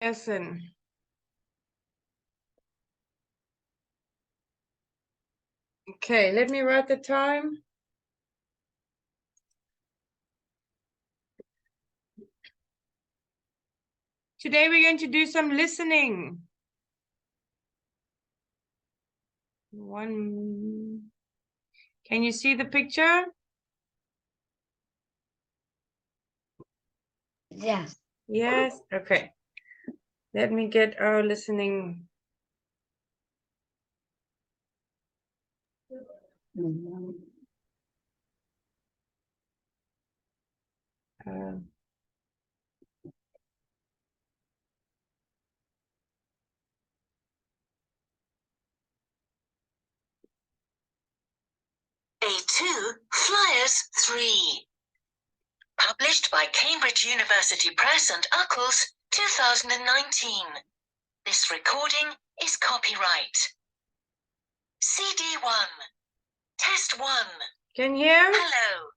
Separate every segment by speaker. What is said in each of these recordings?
Speaker 1: Lesson. Okay, let me write the time. Today we're going to do some listening. Can you see the picture?
Speaker 2: Yes.
Speaker 1: Yes, okay. Let me get our listening. Uh,
Speaker 3: A2 Flyers 3. Published by Cambridge University Press and Uckles, 2019. This recording is copyright. CD1. Test 1.
Speaker 1: Can you hear?
Speaker 3: Hello.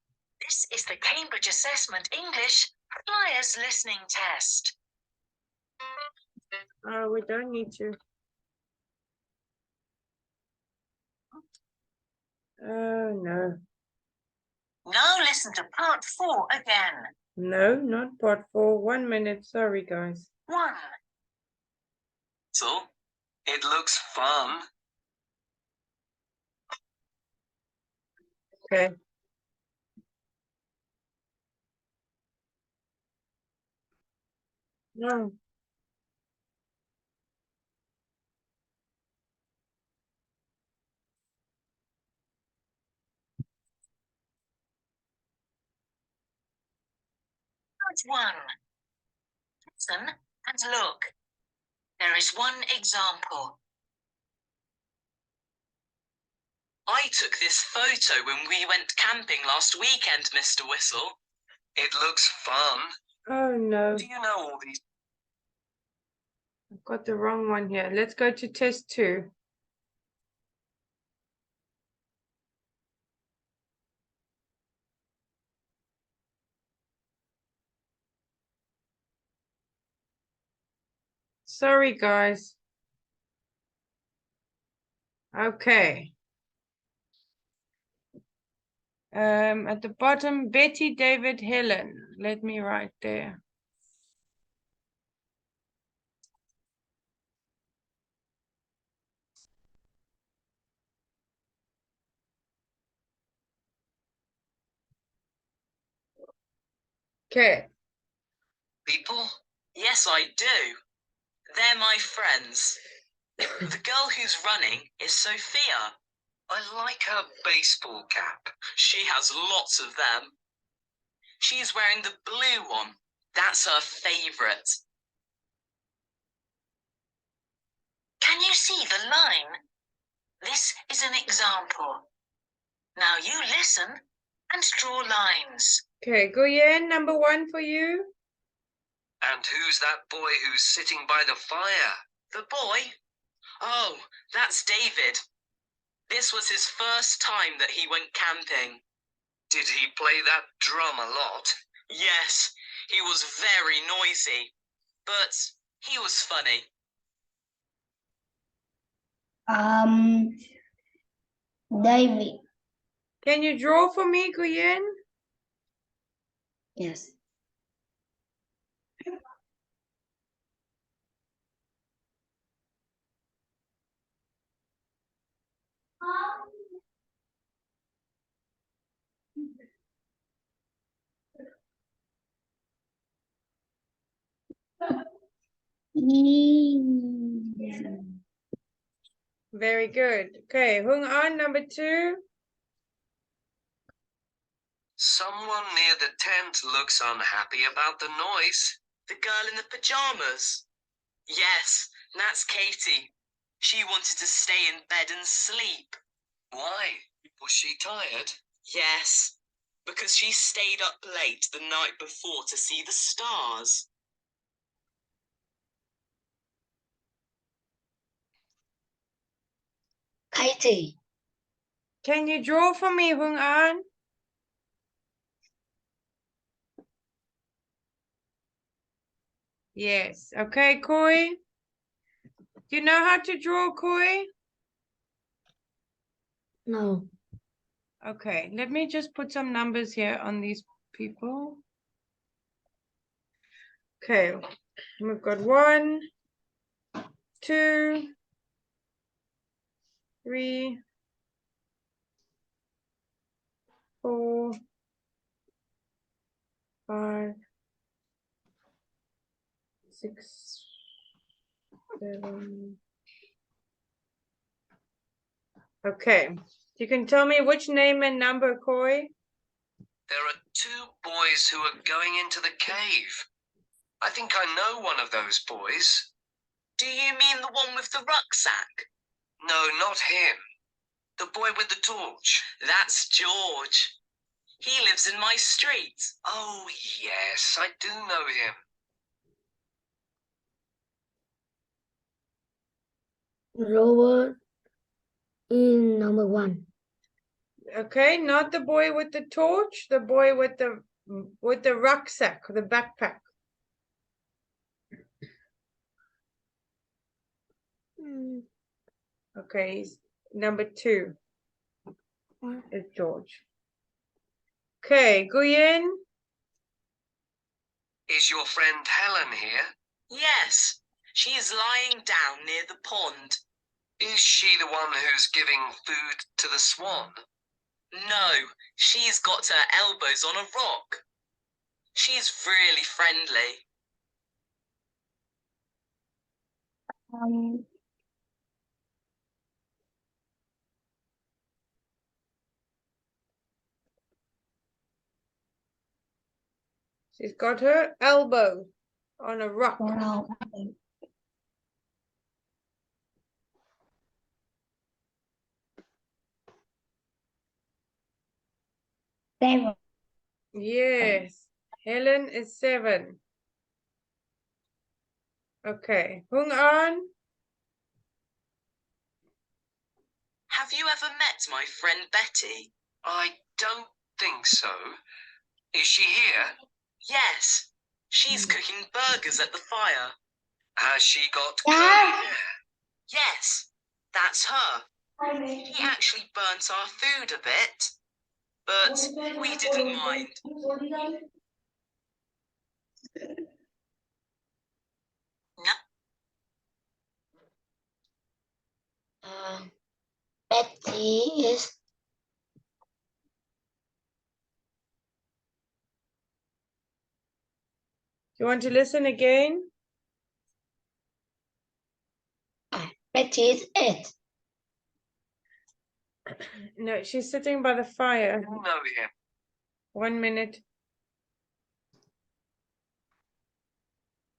Speaker 3: This is the Cambridge Assessment English Flyers Listening Test.
Speaker 1: Oh, we don't need to. Oh, no.
Speaker 3: Now listen to part 4 again.
Speaker 1: No, not part 4. 1 minute. Sorry, guys.
Speaker 3: 1.
Speaker 4: So, it looks fun.
Speaker 1: Okay. No.
Speaker 3: Part 1. Listen and look. There is one example.
Speaker 4: I took this photo when we went camping last weekend, Mr. Whistle. It looks fun.
Speaker 1: Oh, no.
Speaker 4: Do you know all these?
Speaker 1: I've got the wrong one here. Let's go to test 2. Sorry, guys. Okay. At the bottom, Betty, David, Helen. Let me write there. Okay.
Speaker 4: People? Yes, I do. They're my friends. The girl who's running is Sophia. I like her baseball cap. She has lots of them. She's wearing the blue one. That's her favourite.
Speaker 3: Can you see the line? This is an example. Now you listen and draw lines.
Speaker 1: Okay, Guyen, number 1 for you.
Speaker 4: And who's that boy who's sitting by the fire? The boy? Oh, that's David. This was his first time that he went camping. Did he play that drum a lot? Yes, he was very noisy, but he was funny.
Speaker 2: David.
Speaker 1: Can you draw for me, Guyen?
Speaker 2: Yes.
Speaker 1: Very good. Okay, Hoang, number 2.
Speaker 4: Someone near the tent looks unhappy about the noise. The girl in the pajamas? Yes, that's Katie. She wanted to stay in bed and sleep. Why? Was she tired? Yes, because she stayed up late the night before to see the stars.
Speaker 2: Katie.
Speaker 1: Can you draw for me, Hoang? Yes. Okay, Khoi. Do you know how to draw, Khoi?
Speaker 2: No.
Speaker 1: Okay, let me just put some numbers here on these people. Okay, we've got 1, 2, 3, 4, 5, 6, 7. Okay, you can tell me which name and number, Khoi?
Speaker 4: There are 2 boys who are going into the cave. I think I know one of those boys.
Speaker 3: Do you mean the one with the rucksack?
Speaker 4: No, not him. The boy with the torch.
Speaker 3: That's George. He lives in my street.
Speaker 4: Oh, yes, I do know him.
Speaker 2: Robert in number 1.
Speaker 1: Okay, not the boy with the torch, the boy with the rucksack, the backpack. Okay, he's number 2. Is George. Okay, Nguyen.
Speaker 4: Is your friend Helen here?
Speaker 3: Yes, she is lying down near the pond.
Speaker 4: Is she the one who's giving food to the swan?
Speaker 3: No, she's got her elbows on a rock. She's really friendly.
Speaker 1: She's got her elbow on a rock.
Speaker 2: Seven.
Speaker 1: Yes, Helen is 7. Okay, Hoang An.
Speaker 3: Have you ever met my friend Betty?
Speaker 4: I don't think so. Is she here?
Speaker 3: Yes, she's cooking burgers at the fire.
Speaker 4: Has she got
Speaker 2: Yeah.
Speaker 4: curly hair?
Speaker 3: Yes, that's her. She actually burnt our food a bit, but we didn't mind. No.
Speaker 2: Betty is
Speaker 1: You want to listen again?
Speaker 2: Betty is 8.
Speaker 1: No, she's sitting by the fire.
Speaker 4: I know him.
Speaker 1: 1 minute.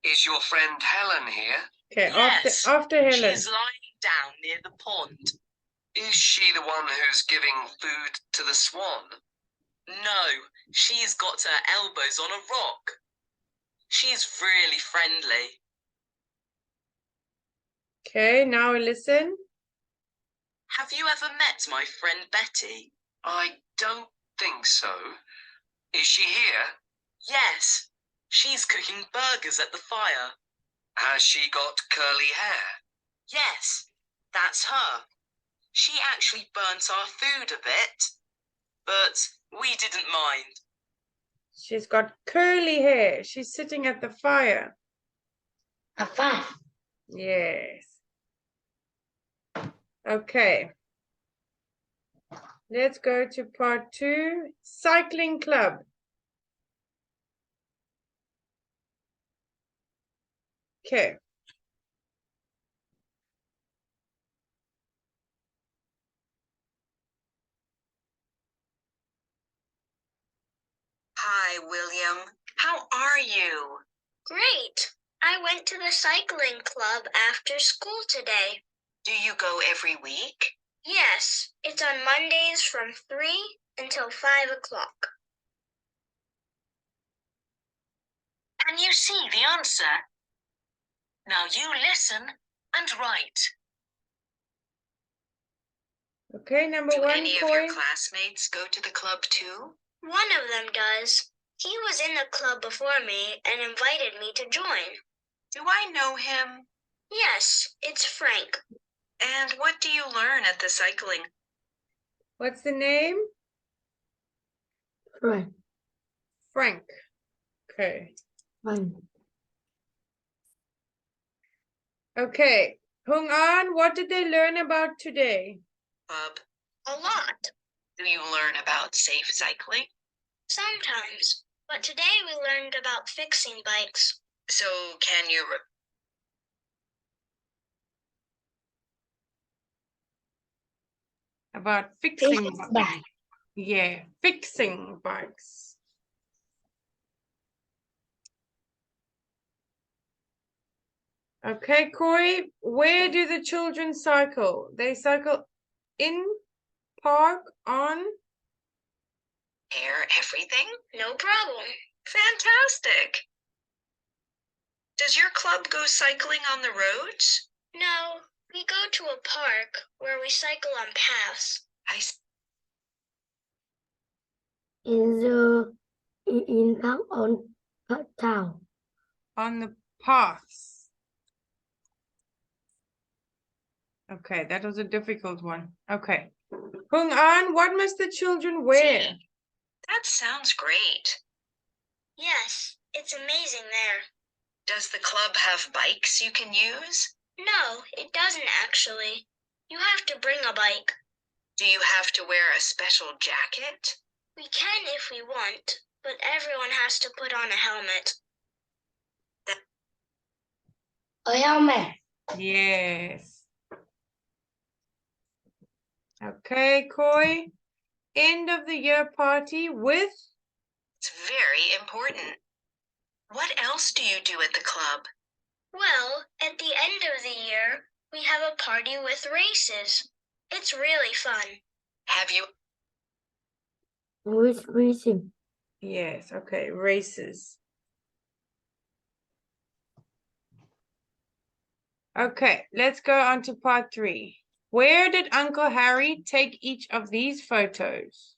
Speaker 4: Is your friend Helen here?
Speaker 1: Okay,
Speaker 3: Yes,
Speaker 1: after Helen.
Speaker 3: she's lying down near the pond.
Speaker 4: Is she the one who's giving food to the swan?
Speaker 3: No, she's got her elbows on a rock. She's really friendly.
Speaker 1: Okay, now listen.
Speaker 3: Have you ever met my friend Betty?
Speaker 4: I don't think so. Is she here?
Speaker 3: Yes, she's cooking burgers at the fire.
Speaker 4: Has she got curly hair?
Speaker 3: Yes, that's her. She actually burnt our food a bit, but we didn't mind.
Speaker 1: She's got curly hair. She's sitting at the fire.
Speaker 2: A 5.
Speaker 1: Yes. Okay. Let's go to part 2. Cycling club. Okay.
Speaker 3: Hi, William. How are you?
Speaker 5: Great. I went to the cycling club after school today.
Speaker 3: Do you go every week?
Speaker 5: Yes, it's on Mondays from 3 until 5 o'clock.
Speaker 3: Can you see the answer? Now you listen and write.
Speaker 1: Okay, number
Speaker 3: Do
Speaker 1: 1,
Speaker 3: any of
Speaker 1: Khoi.
Speaker 3: your classmates go to the club too?
Speaker 5: One of them does. He was in the club before me and invited me to join.
Speaker 3: Do I know him?
Speaker 5: Yes, it's Frank.
Speaker 3: And what do you learn at the cycling?
Speaker 1: What's the name?
Speaker 2: Right.
Speaker 1: Frank. Okay.
Speaker 2: Fine.
Speaker 1: Okay. Hoang An, what did they learn about today?
Speaker 5: A lot.
Speaker 3: Do you learn about safe cycling?
Speaker 5: Sometimes. But today we learned about fixing bikes.
Speaker 3: So can you
Speaker 1: About fixing
Speaker 2: Fix
Speaker 1: bikes.
Speaker 2: bike.
Speaker 1: Yeah, fixing bikes. Okay, Khoi, where do the children cycle? They cycle in, park, on?
Speaker 3: repair everything?
Speaker 5: No problem.
Speaker 3: Fantastic. Does your club go cycling on the roads?
Speaker 5: No, we go to a park where we cycle on paths.
Speaker 2: In park on town.
Speaker 1: On the paths. Okay, that was a difficult one. Okay. Hoang An, what must the children wear?
Speaker 3: That sounds great.
Speaker 5: Yes, it's amazing there.
Speaker 3: Does the club have bikes you can use?
Speaker 5: No, it doesn't actually. You have to bring a bike.
Speaker 3: Do you have to wear a special jacket?
Speaker 5: We can if we want, but everyone has to put on a helmet.
Speaker 2: A helmet.
Speaker 1: Yes. Okay, Khoi. End of the year party with?
Speaker 3: It's very important. What else do you do at the club?
Speaker 5: Well, at the end of the year, we have a party with races. It's really fun.
Speaker 3: Have you
Speaker 2: With racing.
Speaker 1: Yes, okay, races. Okay, let's go on to part 3. Where did Uncle Harry take each of these photos?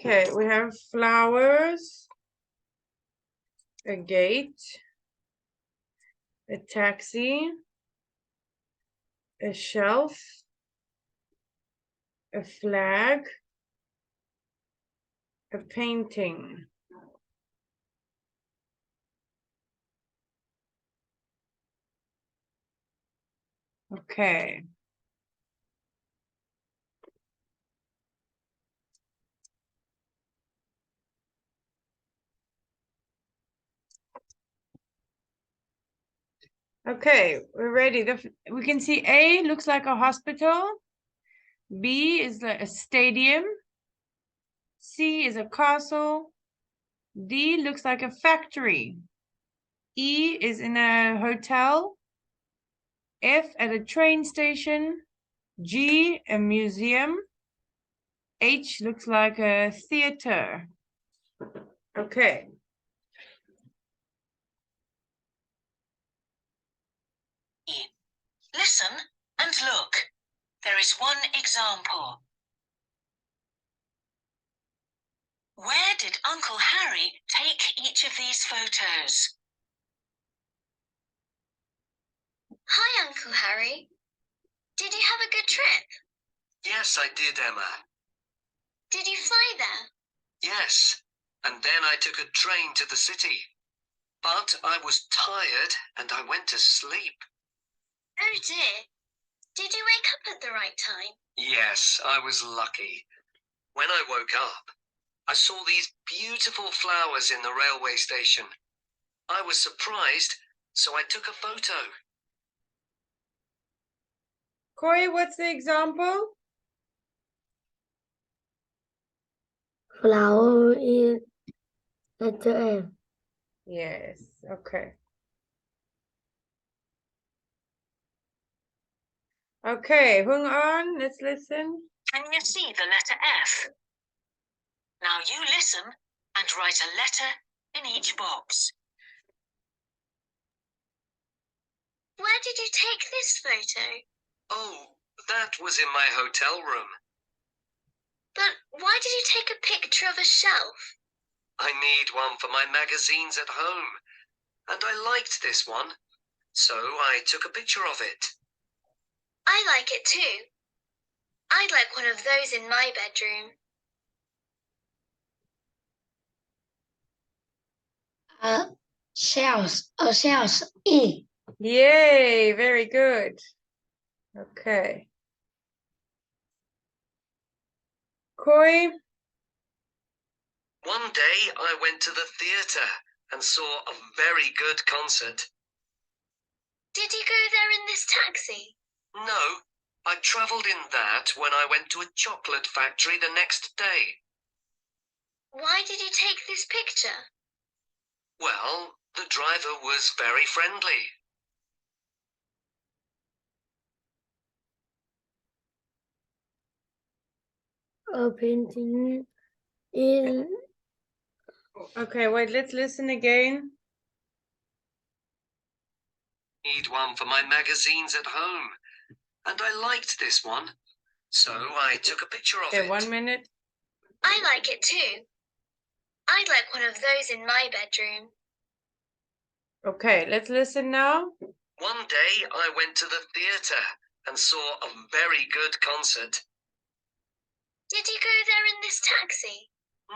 Speaker 1: Okay, we have flowers, a gate, a taxi, a shelf, a flag, a painting. Okay. Okay, we're ready. We can see A looks like a hospital. B is a stadium. C is a castle. D looks like a factory. E is in a hotel. F at a train station. G, a museum. H looks like a theater. Okay.
Speaker 3: listen and look? There is one example. Where did Uncle Harry take each of these photos?
Speaker 5: Hi, Uncle Harry. Did you have a good trip?
Speaker 4: Yes, I did, Emma.
Speaker 5: Did you fly there?
Speaker 4: Yes. And then I took a train to the city. But I was tired and I went to sleep.
Speaker 5: Oh dear. Did you wake up at the right time?
Speaker 4: Yes, I was lucky. When I woke up, I saw these beautiful flowers in the railway station. I was surprised, so I took a photo.
Speaker 1: Khoi, what's the example?
Speaker 2: Flower is letter F.
Speaker 1: Yes, okay. Okay, Hoang An, let's listen.
Speaker 3: Can you see the letter F? Now you listen and write a letter in each box.
Speaker 5: Where did you take this photo?
Speaker 4: Oh, that was in my hotel room.
Speaker 5: But why did you take a picture of a shelf?
Speaker 4: I need one for my magazines at home, and I liked this one, so I took a picture of it.
Speaker 5: I like it too. I'd like one of those in my bedroom.
Speaker 2: A shells, E.
Speaker 1: Yay, very good. Okay. Khoi,
Speaker 4: One day I went to the theatre and saw a very good concert.
Speaker 5: Did you go there in this taxi?
Speaker 4: No, I travelled in that when I went to a chocolate factory the next day.
Speaker 5: Why did you take this picture?
Speaker 4: Well, the driver was very friendly.
Speaker 2: A painting in
Speaker 1: okay, wait, let's listen again.
Speaker 4: Need one for my magazines at home, and I liked this one, so I took a picture of
Speaker 1: Okay,
Speaker 4: it.
Speaker 1: 1 minute.
Speaker 5: I like it too. I'd like one of those in my bedroom.
Speaker 1: Okay, let's listen now.
Speaker 4: One day I went to the theatre and saw a very good concert.
Speaker 5: Did you go there in this taxi?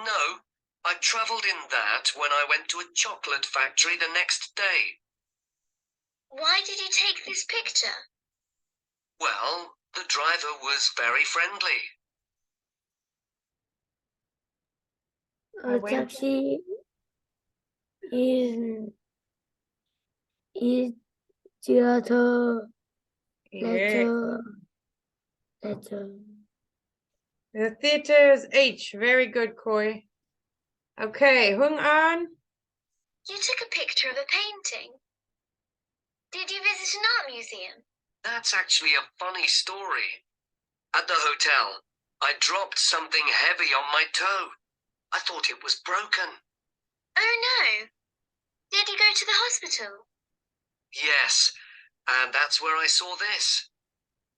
Speaker 4: No, I travelled in that when I went to a chocolate factory the next day.
Speaker 5: Why did you take this picture?
Speaker 4: Well, the driver was very friendly.
Speaker 2: a
Speaker 1: wait.
Speaker 2: taxi in theater
Speaker 1: Yeah.
Speaker 2: letter.
Speaker 1: The theater is H. Very good, Khoi. Okay, Hoang.
Speaker 5: You took a picture of a painting. Did you visit an art museum?
Speaker 4: That's actually a funny story. At the hotel, I dropped something heavy on my toe. I thought it was broken.
Speaker 5: Oh no! Did you go to the hospital?
Speaker 4: Yes, and that's where I saw this.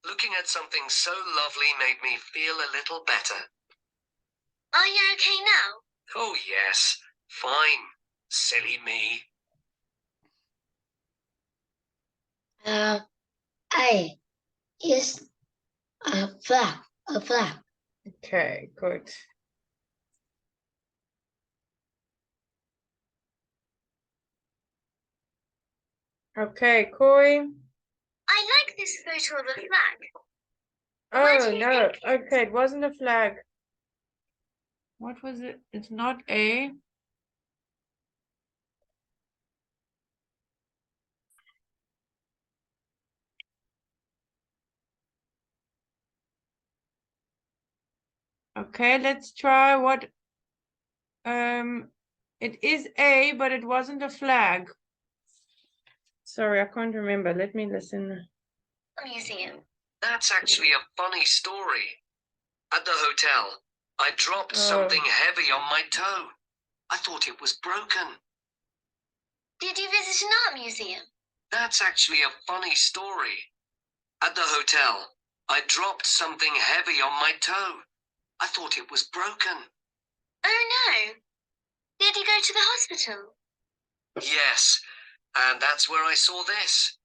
Speaker 4: Looking at something so lovely made me feel a little better.
Speaker 5: Are you okay now?
Speaker 4: Oh yes, fine. Silly me.
Speaker 2: A is a flag. A flag.
Speaker 1: Okay, good. Okay, Khoi.
Speaker 5: I like this photo of a flag. Where
Speaker 1: Oh
Speaker 5: do you
Speaker 1: no.
Speaker 5: think
Speaker 1: Okay, it wasn't a flag. What was it? It's not A. Okay, let's try what it is A, but it wasn't a flag. Sorry, I can't remember. Let me listen.
Speaker 5: museum?
Speaker 4: That's actually a funny story. At the hotel, I dropped
Speaker 1: Oh.
Speaker 4: something heavy on my toe. I thought it was broken.
Speaker 5: Did you visit an art museum?
Speaker 4: That's actually a funny story. At the hotel, I dropped something heavy on my toe. I thought it was broken.
Speaker 5: Oh no! Did you go to the hospital?
Speaker 4: Yes, and that's where I saw this.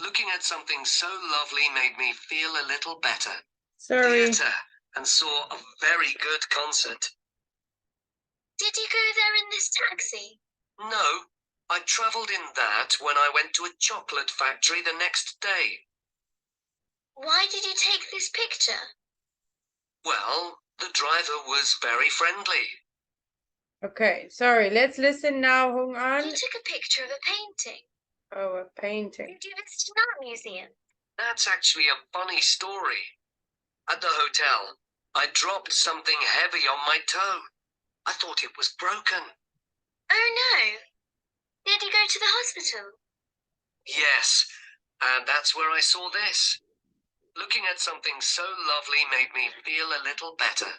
Speaker 4: Looking at something so lovely made me feel a little better.
Speaker 1: Sorry.
Speaker 4: Theatre and saw a very good concert.
Speaker 5: Did you go there in this taxi?
Speaker 4: No, I travelled in that when I went to a chocolate factory the next day.
Speaker 5: Why did you take this picture?
Speaker 4: Well, the driver was very friendly.
Speaker 1: Okay, sorry. Let's listen now, Hoang.
Speaker 5: You took a picture of a painting.
Speaker 1: Oh, a painting.
Speaker 5: Did you visit an art museum?
Speaker 4: That's actually a funny story. At the hotel, I dropped something heavy on my toe. I thought it was broken.
Speaker 5: Oh no! Did you go to the hospital?
Speaker 4: Yes, and that's where I saw this. Looking at something so lovely made me feel a little better.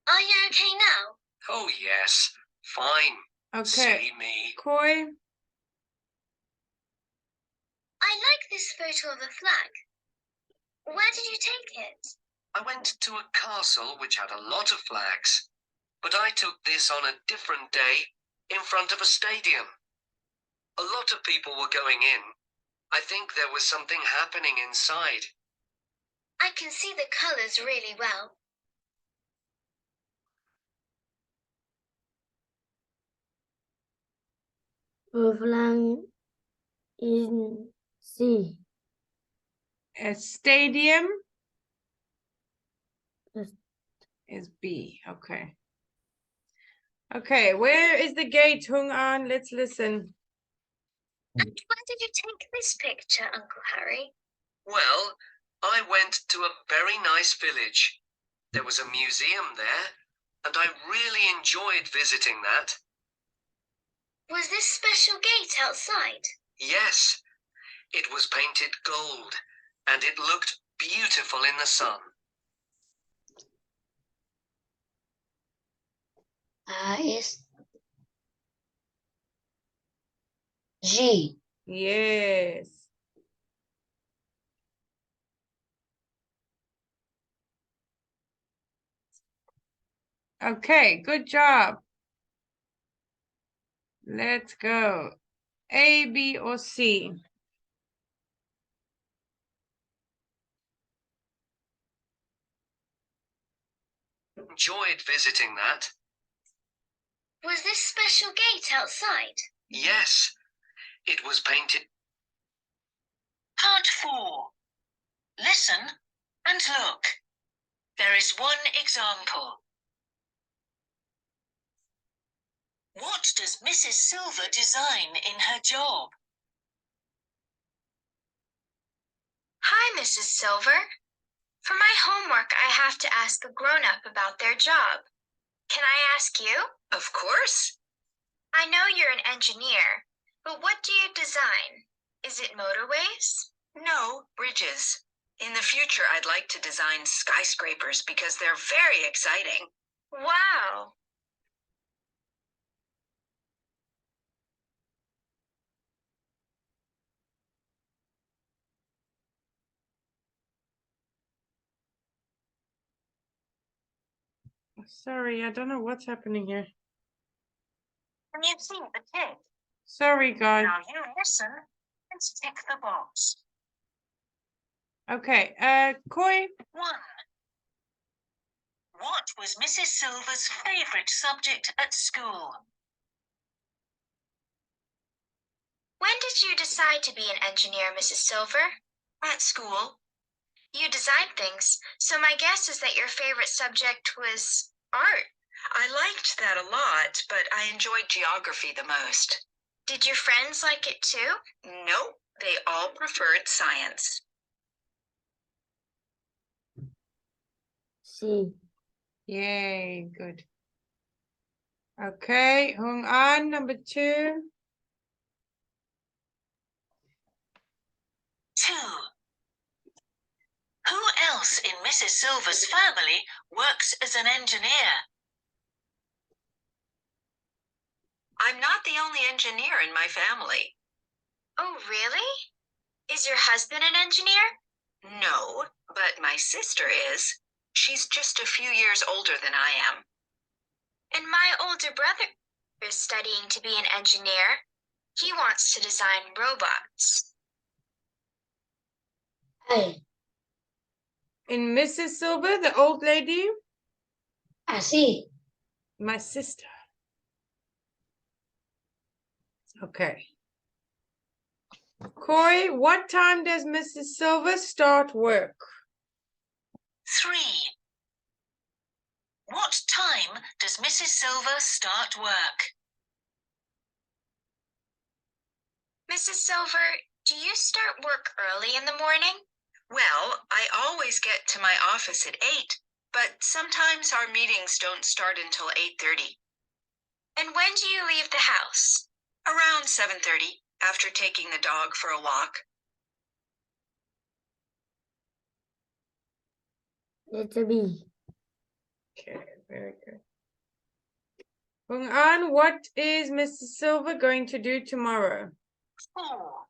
Speaker 5: Are you okay now?
Speaker 4: Oh yes, fine.
Speaker 1: Okay,
Speaker 4: Silly me.
Speaker 1: Khoi.
Speaker 5: I like this photo of a flag. Where did you take it?
Speaker 4: I went to a castle which had a lot of flags, but I took this on a different day in front of a stadium. A lot of people were going in. I think there was something happening inside.
Speaker 5: I can see the colors really well.
Speaker 2: Flag in C.
Speaker 1: A stadium
Speaker 2: Yes.
Speaker 1: is B. Okay. Okay, where is the gate, Hoang An? Let's listen.
Speaker 5: And why did you take this picture, Uncle Harry?
Speaker 4: Well, I went to a very nice village. There was a museum there, and I really enjoyed visiting that.
Speaker 5: Was this special gate outside?
Speaker 4: Yes, it was painted gold, and it looked beautiful in the sun.
Speaker 2: Is G.
Speaker 1: Yes. Okay, good job. Let's go. A, B, or C?
Speaker 4: Enjoyed visiting that.
Speaker 5: Was this special gate outside?
Speaker 4: Yes, it was painted.
Speaker 3: Part 4. Listen and look. There is one example. What does Mrs. Silver design in her job?
Speaker 5: Hi, Mrs. Silver. For my homework, I have to ask a grown-up about their job. Can I ask you?
Speaker 3: Of course.
Speaker 5: I know you're an engineer, but what do you design? Is it motorways?
Speaker 3: No, bridges. In the future, I'd like to design skyscrapers because they're very exciting.
Speaker 5: Wow.
Speaker 1: Sorry, I don't know what's happening here.
Speaker 3: Can you see the tick?
Speaker 1: Sorry, guys.
Speaker 3: Now you listen and tick the box.
Speaker 1: Okay, Khoi.
Speaker 3: 1. What was Mrs. Silver's favourite subject at school?
Speaker 5: When did you decide to be an engineer, Mrs. Silver?
Speaker 3: At school.
Speaker 5: You design things, so my guess is that your favorite subject was art.
Speaker 3: I liked that a lot, but I enjoyed geography the most.
Speaker 5: Did your friends like it too?
Speaker 3: No, they all preferred science.
Speaker 2: C.
Speaker 1: Yay, good. Okay, Hoang An, number 2.
Speaker 3: 2. Who else in Mrs. Silver's family works as an engineer? I'm not the only engineer in my family.
Speaker 5: Oh, really? Is your husband an engineer?
Speaker 3: No, but my sister is. She's just a few years older than I am.
Speaker 5: And my older brother is studying to be an engineer. He wants to design robots.
Speaker 2: A.
Speaker 1: In Mrs. Silver, the old lady,
Speaker 2: C.
Speaker 1: my sister. Okay. Khoi, what time does Mrs. Silver start work?
Speaker 3: 3. What time does Mrs. Silver start work?
Speaker 5: Mrs. Silver, do you start work early in the morning?
Speaker 3: Well, I always get to my office at 8, but sometimes our meetings don't start until 8:30.
Speaker 5: And when do you leave the house?
Speaker 3: Around 7:30, after taking the dog for a walk.
Speaker 2: Letter B.
Speaker 1: Okay, very good. Hoang An, what is Mrs. Silver going to do tomorrow?
Speaker 3: 4.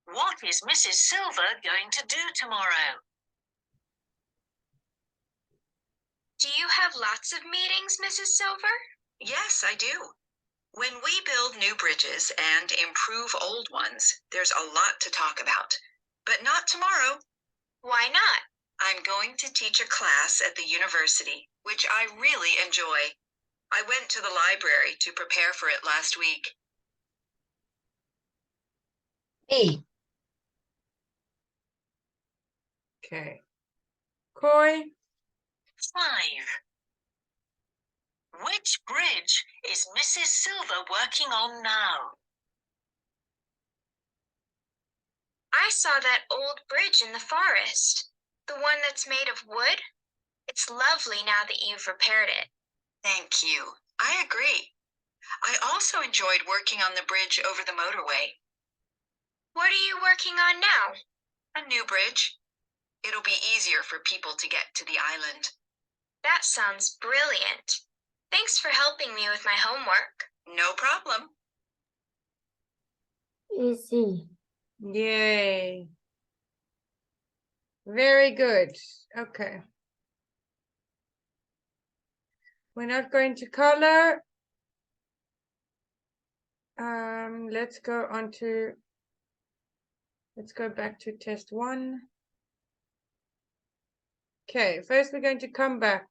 Speaker 3: What is Mrs. Silver going to do tomorrow?
Speaker 5: Do you have lots of meetings, Mrs. Silver?
Speaker 3: Yes, I do. When we build new bridges and improve old ones, there's a lot to talk about. But not tomorrow.
Speaker 5: Why not?
Speaker 3: I'm going to teach a class at the university, which I really enjoy. I went to the library to prepare for it last week.
Speaker 2: B.
Speaker 1: Okay. Khoi.
Speaker 3: 5. Which bridge is Mrs. Silver working on now?
Speaker 5: I saw that old bridge in the forest. The one that's made of wood. It's lovely now that you've repaired it.
Speaker 3: Thank you. I agree. I also enjoyed working on the bridge over the motorway.
Speaker 5: What are you working on now?
Speaker 3: A new bridge. It'll be easier for people to get to the island.
Speaker 5: That sounds brilliant. Thanks for helping me with my homework.
Speaker 3: No problem.
Speaker 2: C.
Speaker 1: Yay. Very good. Okay. We're not going to color. Let's go back to test 1. Okay, first we're going to come back